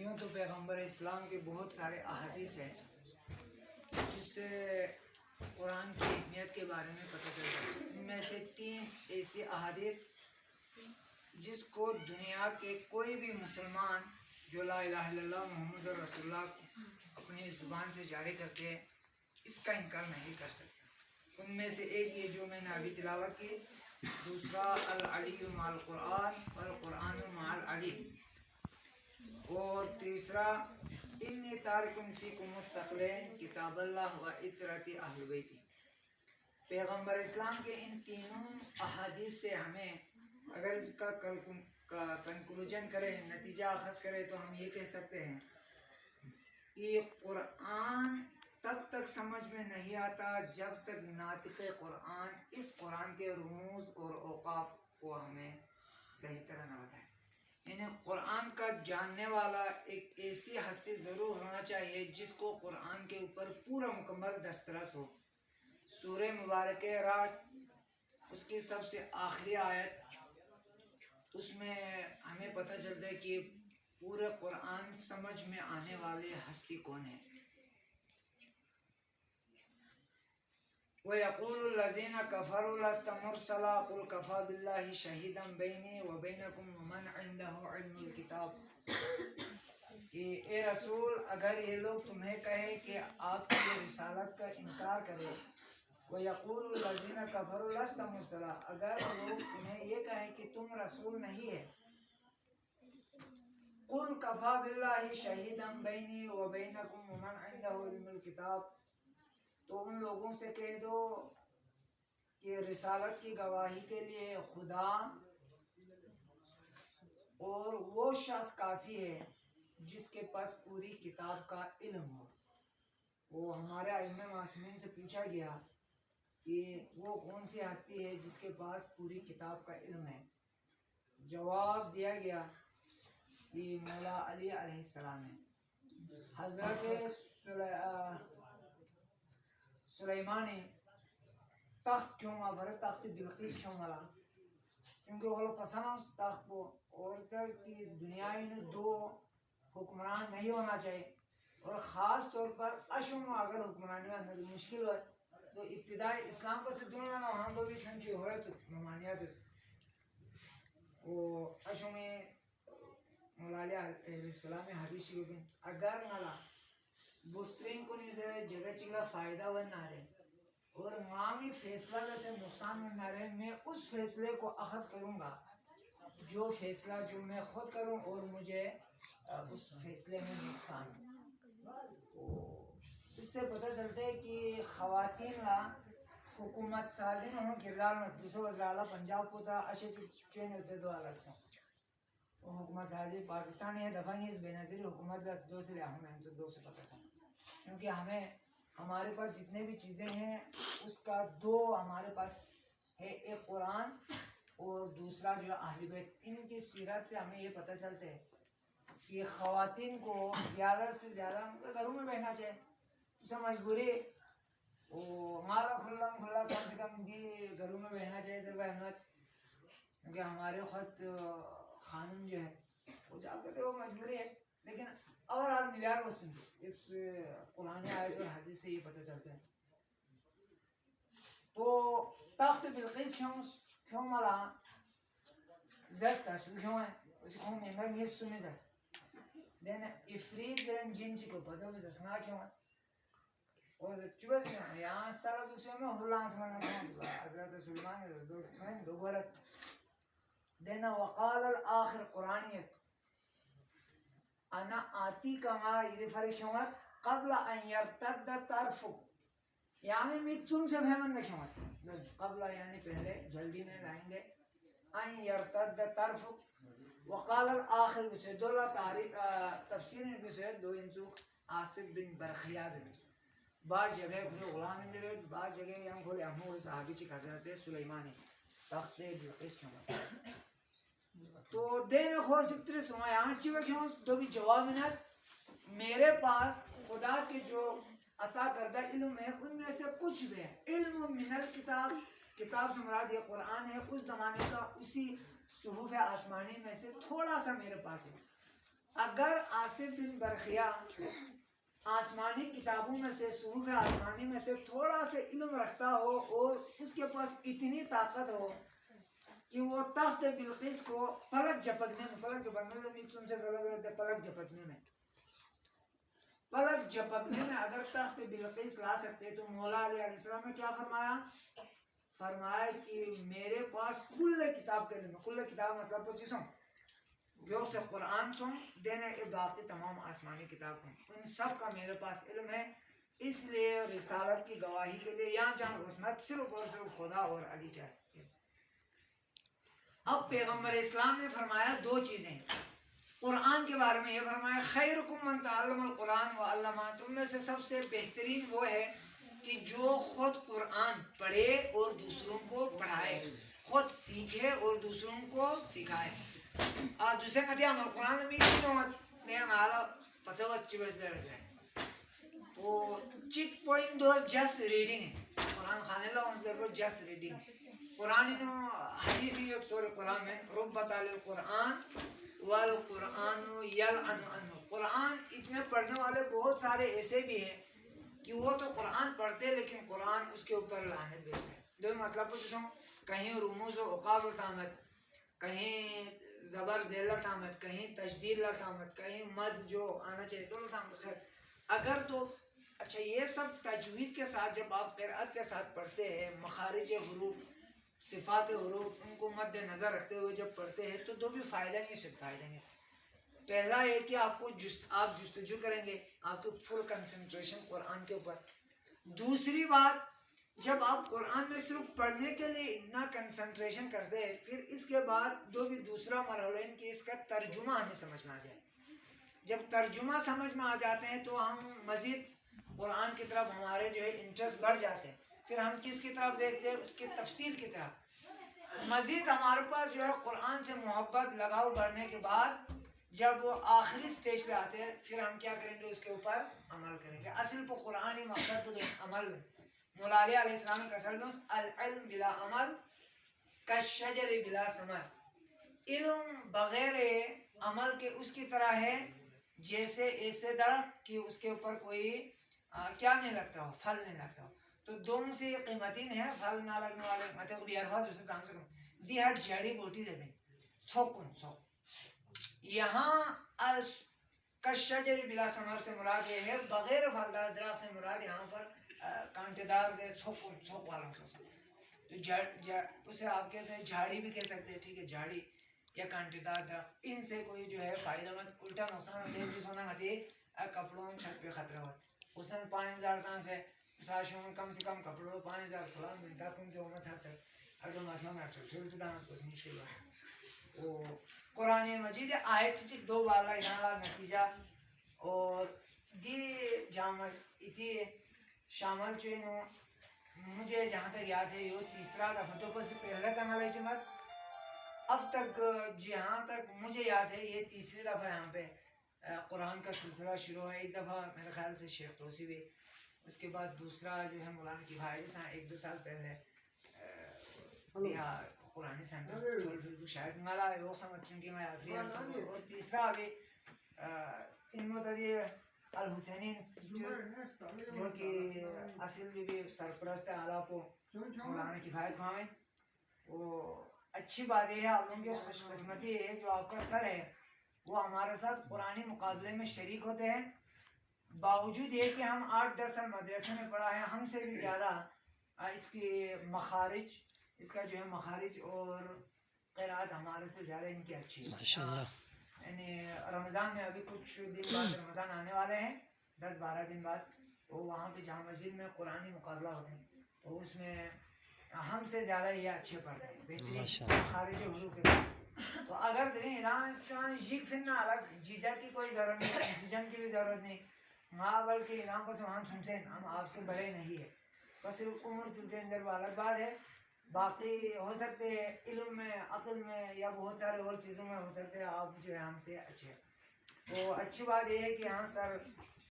یوں تو پیغمبر اسلام کے بہت سارے احادیث ہیں جس سے قرآن کی اہمیت کے بارے میں پتہ چلتا ہے. ان میں سے 3 ایسی احادیث جس کو دنیا کے کوئی بھی مسلمان جو لا الہ الا اللہ محمد رسول اللہ اپنی زبان سے جاری کرتے ہیں اس کا انکار نہیں کر سکتے. ان میں سے ایک یہ جو میں نے ابھی تلاوت کی، دوسرا العلی مع القرآن والقرآن مع العلی، اور تیسرا انی تارک فیکم الثقلین کتاب اللہ و اطرت اہل بیتی. پیغمبر اسلام کے ان تینوں احادیث سے ہمیں اگر اس کا کنکلوژن کرے، نتیجہ اخذ کرے، تو ہم یہ کہہ سکتے ہیں کہ قرآن تب تک سمجھ میں نہیں آتا جب تک ناطق قرآن اس قرآن کے رموز اور اوقاف کو ہمیں صحیح طرح نہ بتائے. یعنی قرآن کا جاننے والا ایک ایسی ہستی ضرور ہونا چاہیے جس کو قرآن کے اوپر پورا مکمل دسترس ہو. سورہ مبارکہ رات اس کی سب سے آخری آیت، اس میں ہمیں پتہ چلتا ہے کہ پورے قرآن سمجھ میں آنے والے ہستی کون ہے. وَيَقُولُ الَّذِينَ كَفَرُوا لَسْتَ مُرْسَلًا قُلْ كَفَى بِاللَّهِ شَهِيدًا بَيْنِي وَبَيْنَكُمْ وَمَنْ عِنْدَهُ عِلْمُ الْكِتَابِ، کہ اے رسول اگر یہ لوگ تمہیں کہے کہ آپ کی رسالت کا انکار کرے، وَيَقُولُ الَّذِينَ كَفَرُوا لَسْتَ مُرْسَلًا، اگر لوگ تمہیں یہ کہیں کہ تم رسول نہیں ہے، قُلْ كَفَى بِاللَّهِ شَهِيدًا بَيْنِي وَبَيْنَكُمْ وَمَنْ عِنْدَهُ عِلْمُ الْكِتَابِ، تو ان لوگوں سے کہہ دو کہ رسالت کی گواہی کے لیے خدا اور وہ شخص کافی ہے جس کے پاس پوری کتاب کا علم ہو. وہ ہمارے ائمہ معصومین سے پوچھا گیا کہ وہ کون سی ہستی ہے جس کے پاس پوری کتاب کا علم ہے. جواب دیا گیا کہ مولا علی علیہ السلام ہے. حضرت سلیمان تخت کیوں مابر تخت بلقیس کیوں ملا، کیونکہ وہ لوگ پسند اس تخت کو، اور سر کی دنیا میں 2 حکمران نہیں ہونا چاہیے، اور خاص طور پر اشم اگر حکمرانی میں مشکل ہو تو ابتدائی اسلام کو سے دونوں نا وہاں کو بھی چھنچی ہوئے تو ممانیات وہ اشم مولا علیہ السلام حدیث شریف میں اگر ملا بسترین کو نہیں جگہ چگلا فائدہ بن نہ رہے اور مامی فیصلہ ویسے نقصان بن نہ رہے، میں اس فیصلے کو اخذ کروں گا جو فیصلہ جو میں خود کروں اور مجھے اس فیصلے میں نقصان ہو. اس سے پتہ چلتا ہے کہ خواتین لا حکومت سازی نہ ہوں کردار میں دوسرے وزیر اعلیٰ پنجاب کو تھا اشے چین ہوتے 2 الگ سے حکومت سازی پاکستان ہے دفعہ اس بے نظیر حکومت بس 2 سے لے ہمیں ان سے 2 سے پتہ چلتا، کیونکہ ہمیں ہمارے پاس جتنے بھی چیزیں ہیں اس کا 2 ہمارے پاس ہے، ایک قرآن اور دوسرا جو اہل بیت. ان کی سیرت سے ہمیں یہ پتہ چلتا ہے کہ خواتین کو زیادہ سے زیادہ گھروں میں بیٹھنا چاہیے. اسے مجبوری وہ مالا کھلا کم سے کم گھروں میں بیٹھنا چاہیے صرف احمد، کیونکہ ہمارے خط خانم جو ہے وہ جا کر وہ مجبوری ہے. لیکن اور آپ معیار کو سنتے اس قرآن آیت اور حدیث سے یہ پتہ چلتا ہے. تو تخت بلقیس کیوں ملا زست کیوں ہے کیوں مہنگا یہ سنے دین افرید گرن جن چکو پدو زسنا کیوں ہے اور چبس کیوں یہاں سارا دوسرے میں ہلان سمجھنا کیوں حضرت سلیمان دو برت دینا وقال الاخر قرآنیت انا آتی کما یہ فرق کیوں ہے قبل ان یرتد طرفک، یعنی میں تم سے بہمن نہ کیوں قبل یعنی پہلے جلدی میں لائیں گے ان یرتد طرفک. وقال الاخر بسے دولا تفسیر بسے 2 انچو آصف بن برخیاد بعض جگہ کھلے غلام اندر ہے، بعض جگہ یہاں کھلے امور صحابی چک حضرت سلیمانی تخت سے بلقیس کیوں تو دین خواہ ستر سما یہاں چیوے کیوں 2 بھی جواب میں میرے پاس خدا کے جو عطا کردہ علم ہے ان میں سے کچھ بھی ہے. علم من الکتاب، کتاب سے مراد یہ قرآن ہے، اس زمانے کا اسی صحف آسمانی میں سے تھوڑا سا میرے پاس ہے. اگر آصف بن برخیا آسمانی کتابوں میں سے صحف آسمانی میں سے تھوڑا سا علم رکھتا ہو اور اس کے پاس اتنی طاقت ہو کہ وہ تخت بلقیس کو پلک جھپکنے میں پلک جھپکنے میں اگر تخت بلقیس لا سکتے تو مولا علیہ السلام نے کیا فرمایا کہ میرے پاس کل کتاب کے علم، کل کتاب مطلب پوچھوں جو سے قرآن سن دینے کے باقی تمام آسمانی کتاب کو ان سب کا میرے پاس علم ہے، اس لیے رسالت کی گواہی کے لیے یہاں جہاں عصمت صرف اور صرف خدا اور علی چاہیے۔ اب پیغمبر اسلام نے فرمایا دو چیزیں قرآن کے بارے میں، یہ فرمایا خیرکم من تعلم القرآن وعلمہ، تم میں سے سب سے بہترین وہ ہے کہ جو خود قرآن پڑھے اور دوسروں کو پڑھائے، خود سیکھے اور دوسروں کو سکھائے۔ دوسرے کہتے ہیں القرآن میں نے ہمارا پتہ بچے بس در گئے تو چک پوائنٹ دو جسٹ ریڈنگ ہے قرآن خانے لا اس در پر جسٹ ریڈنگ قرآن نو حدیثی ایک سورہ قرآن میں رب تعالی القرآن والقرآن یلعن عنہ، قرآن اتنے پڑھنے والے بہت سارے ایسے بھی ہیں کہ وہ تو قرآن پڑھتے لیکن قرآن اس کے اوپر لعنت بھیجتے ہیں۔ دو مطلب پوچھوں کہیں رموز و عقاب و تامت، کہیں زبر ذیلت آمد، کہیں تشدید لت آمد، کہیں مد جو آنا چاہیے تو لت آمد۔ خیر اگر تو اچھا یہ سب تجوید کے ساتھ جب آپ قرأت کے ساتھ پڑھتے ہیں، مخارج حروف صفات حروف ان کو مد نظر رکھتے ہوئے جب پڑھتے ہیں تو بھی فائدہ نہیں صرف فائدہ نہیں۔ پہلا یہ کہ آپ کو آپ جستجو کریں گے، آپ کو فل کنسنٹریشن قرآن کے اوپر۔ دوسری بات جب آپ قرآن میں صرف پڑھنے کے لیے اتنا کنسنٹریشن کرتے ہیں، پھر اس کے بعد دوسرا مرحلہ ہے کہ اس کا ترجمہ ہمیں سمجھ میں آ جائے۔ جب ترجمہ سمجھ میں آ جاتے ہیں تو ہم مزید قرآن کی طرف ہمارے جو ہے انٹرسٹ بڑھ جاتے ہیں، پھر ہم کس کی طرف دیکھتے ہیں؟ اس کی تفسیر کی طرف۔ مزید ہمارے پاس جو ہے قرآن سے محبت لگاؤ بڑھنے کے بعد جب وہ آخری سٹیج پہ آتے ہیں پھر ہم کیا کریں گے؟ اس کے اوپر عمل کریں گے۔ اصل پہ قرآنی مقصد تو عمل میں مولا علیہ السلام کا اصل میں العلم بلا عمل کالشجر بلا ثمر، علم بغیر عمل کے اس کی طرح ہے جیسے ایسے درخت کہ اس کے اوپر کوئی کیا نہیں لگتا ہو، پھل نہیں لگتا ہو۔ تو دونوں سے قیمتین ہے، پھل نہ لگنے والے مطلب بیاروا دوسرے سام سے دی ہر جڑی بوٹی زمین سوکن سوک۔ یہاں کالشجر بلا ثمر سے مراد یہ ہے بغیر پھلدار درخت سے مراد یہاں پر کانٹے دار دے چھوک والا تو اسے آپ کہتے ہیں جھاڑی بھی کہہ سکتے ہیں، ٹھیک ہے، جھاڑی یا کانٹے دار درخت، ان سے کوئی جو ہے فائدہ مند الٹا نقصان ہوتے ہیں۔ سونا ہوتی کپڑوں چھت پہ خطرہ ہوتا اس میں 5000 کہاں سے ساشوں میں کم سے کم کپڑوں 5000 کھلا ملتا کن سے ہونا تھا اگر ماتھیوں میں ٹھل سے دانا تو مشکل ہے۔ وہ قرآن مجید آیت چک دو والا ادھانا نتیجہ اور دی جامع اتی شامل چوئنو مجھے جہاں تک یاد ہے یہ تیسرا دفعہ تو پس پہلے کا علیہ جمعت اب تک جہاں تک مجھے یاد ہے یہ تیسری دفعہ یہاں پہ قرآن کا سلسلہ شروع ہے۔ ایک دفعہ میرے خیال سے شیخ توسی بھی، اس کے بعد دوسرا جو ہے مولانا کی بھائی جیسا 1-2 سال پہلے قرآن سینٹر شاید مالا ہے وہ سمجھ چونکہ میں آفری اور تیسرا ابھی ان متدی الحسینی انسٹیٹیوٹ جو کہ اصل بھی سرپرست اعلیٰ کو مولانا کفایت خواہ ہے۔ وہ اچھی بات یہ ہے آپ لوگوں کی خوش قسمتی ہے جو آپ کا سر ہے وہ ہمارے ساتھ قرآنی مقابلے میں شریک ہوتے ہیں، باوجود یہ کہ ہم 8-10 سال مدرسے میں پڑھا ہے، ہم سے بھی زیادہ اس کی مخارج، اس کا جو ہے مخارج اور قرآت ہمارے سے زیادہ ان کی اچھی ہے ماشاءاللہ۔ یعنی رمضان میں ابھی کچھ دن بعد رمضان آنے والے ہیں، 10-12 دن بعد، تو وہاں پہ جامع مسجد میں قرآنی مقابلہ ہوتے ہیں، تو اس میں ہم سے زیادہ یہ اچھے پڑھتے ہیں، بہترین خارج حروف کے ساتھ۔ تو اگر دنیں ایران چوان جیگ فننا الگ جیجا کی کوئی ضرورت نہیں، انتجام کی بھی ضرورت نہیں، ماں بلکہ ایران پس وہاں سنتے ہیں ہم آپ سے بڑے نہیں ہیں، بس صرف عمر چلتے ہیں، وہ الگ بات ہے۔ باقی ہو سکتے ہیں علم میں، عقل میں یا بہت سارے اور چیزوں میں ہو سکتے ہیں آپ جو ہے ہم سے اچھے ہیں۔ تو اچھی بات یہ ہے کہ یہاں سر